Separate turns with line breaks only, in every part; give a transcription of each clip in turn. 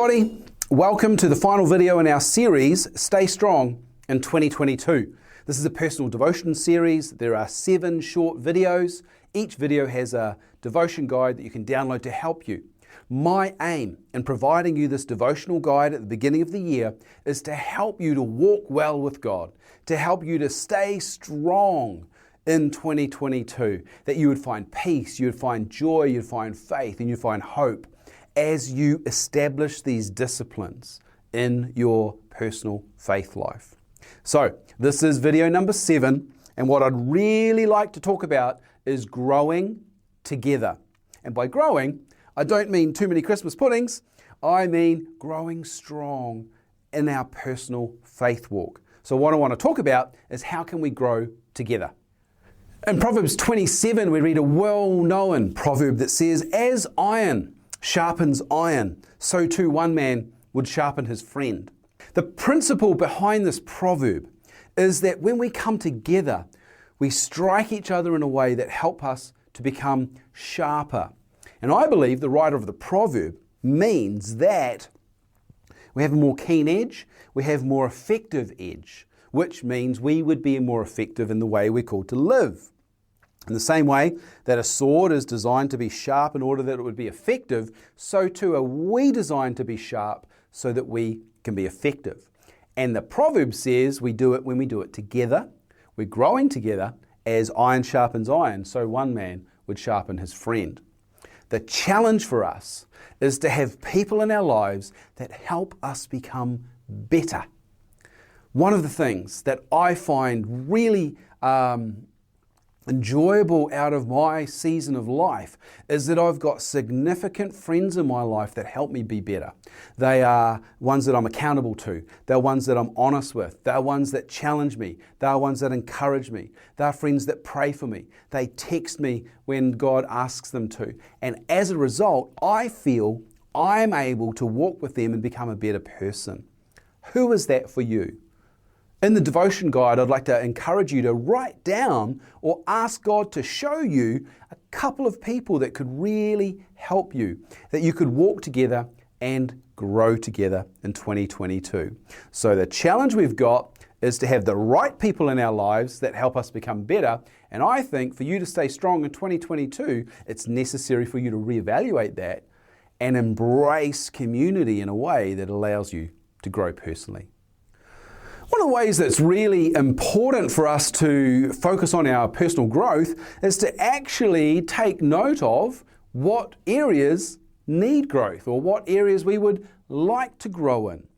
everybody, welcome to the final video in our series, Stay Strong in 2022. This is a personal devotion series. There are 7 short videos. Each video has a devotion guide that you can download to help you. My aim in providing you this devotional guide at the beginning of the year is to help you to walk well with God, to help you to stay strong in 2022, that you would find peace, you would find joy, you'd find faith, and you'd find hope as you establish these disciplines in your personal faith life. So this is video number 7, and what I'd really like to talk about is growing together. And by growing, I don't mean too many Christmas puddings, I mean growing strong in our personal faith walk. So what I want to talk about is how can we grow together. In Proverbs 27, we read a well-known proverb that says, as iron sharpens iron, so too one man would sharpen his friend. The principle behind this proverb is that when we come together, we strike each other in a way that help us to become sharper. And I believe the writer of the proverb means that we have a more keen edge, we have more effective edge, which means we would be more effective in the way we're called to live. In the same way that a sword is designed to be sharp in order that it would be effective, so too are we designed to be sharp so that we can be effective. And the proverb says we do it when we do it together. We're growing together as iron sharpens iron, so one man would sharpen his friend. The challenge for us is to have people in our lives that help us become better. One of the things that I find really enjoyable out of my season of life is that I've got significant friends in my life that help me be better. They are ones that I'm accountable to. They're ones that I'm honest with. They're ones that challenge me. They're ones that encourage me. They're friends that pray for me. They text me when God asks them to. And as a result, I feel I'm able to walk with them and become a better person. Who is that for you? In the devotion guide, I'd like to encourage you to write down or ask God to show you a couple of people that could really help you, that you could walk together and grow together in 2022. So the challenge we've got is to have the right people in our lives that help us become better. And I think for you to stay strong in 2022, it's necessary for you to reevaluate that and embrace community in a way that allows you to grow personally. One of the ways that's really important for us to focus on our personal growth is to actually take note of what areas need growth or what areas we would like to grow in.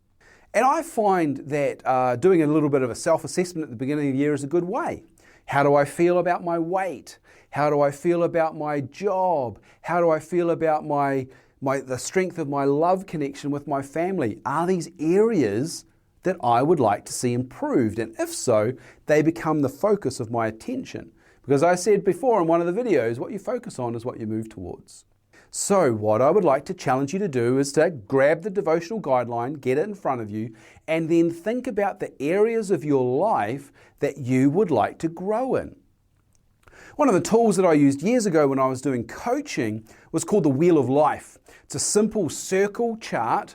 And I find that doing a little bit of a self-assessment at the beginning of the year is a good way. How do I feel about my weight? How do I feel about my job? How do I feel about the strength of my love connection with my family? Are these areas that I would like to see improved? And if so, they become the focus of my attention. Because I said before in one of the videos, what you focus on is what you move towards. So what I would like to challenge you to do is to grab the devotional guideline, get it in front of you, and then think about the areas of your life that you would like to grow in. One of the tools that I used years ago when I was doing coaching was called the Wheel of Life. It's a simple circle chart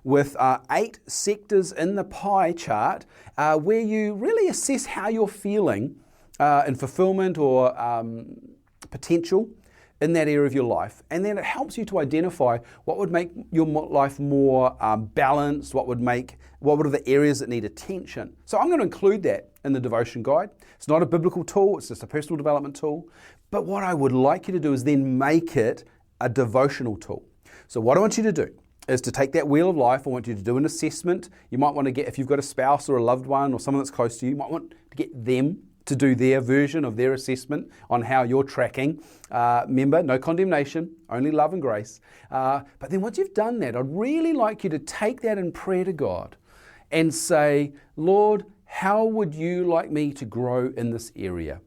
with 8 sectors in the pie chart where you really assess how you're feeling in fulfillment or potential in that area of your life. And then it helps you to identify what would make your life more balanced, what are the areas that need attention. So I'm going to include that in the devotion guide. It's not a biblical tool, it's just a personal development tool. But what I would like you to do is then make it a devotional tool. So what I want you to do is to take that wheel of life. I want you to do an assessment. You might want to get, if you've got a spouse or a loved one or someone that's close to you, you might want to get them to do their version of their assessment on how you're tracking. Remember, no condemnation, only love and grace. But then once you've done that, I'd really like you to take that in prayer to God and say, Lord, how would you like me to grow in this area?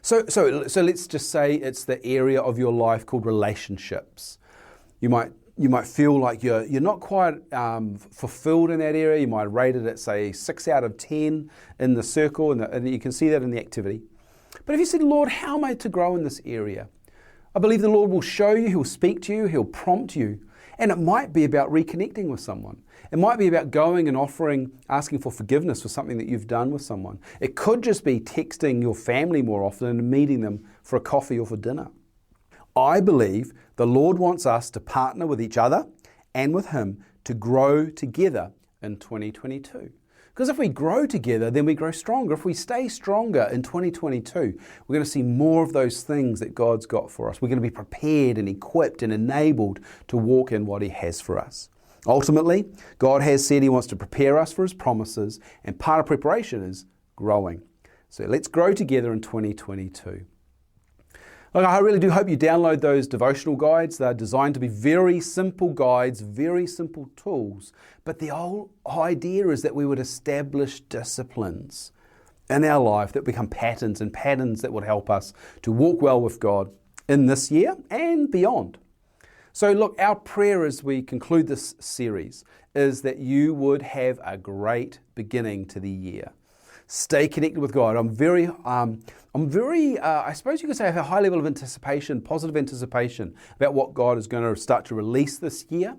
So let's just say it's the area of your life called relationships. You might feel like you're not quite fulfilled in that area. You might rate it at, say, 6 out of 10 in the circle, and you can see that in the activity. But if you said, Lord, how am I to grow in this area? I believe the Lord will show you, He'll speak to you, He'll prompt you, And it might be about reconnecting with someone. It might be about going and asking for forgiveness for something that you've done with someone. It could just be texting your family more often and meeting them for a coffee or for dinner. I believe the Lord wants us to partner with each other and with Him to grow together in 2022. Because if we grow together, then we grow stronger. If we stay stronger in 2022, we're going to see more of those things that God's got for us. We're going to be prepared and equipped and enabled to walk in what He has for us. Ultimately, God has said He wants to prepare us for His promises, and part of preparation is growing. So let's grow together in 2022. Look, I really do hope you download those devotional guides. They're designed to be very simple guides, very simple tools. But the whole idea is that we would establish disciplines in our life that become patterns, and patterns that would help us to walk well with God in this year and beyond. So look, our prayer as we conclude this series is that you would have a great beginning to the year. Stay connected with God. I'm very, I suppose you could say I have a high level of anticipation, positive anticipation about what God is going to start to release this year.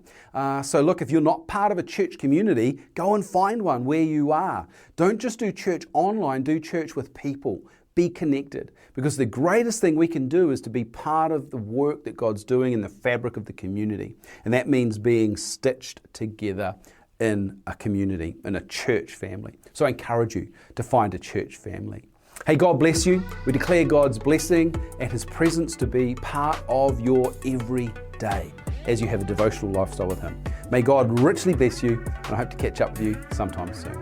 So look, if you're not part of a church community, go and find one where you are. Don't just do church online, do church with people. Be connected, because the greatest thing we can do is to be part of the work that God's doing in the fabric of the community. And that means being stitched together in a community, in a church family. So I encourage you to find a church family. Hey, God bless you. We declare God's blessing and His presence to be part of your every day as you have a devotional lifestyle with Him. May God richly bless you, and I hope to catch up with you sometime soon.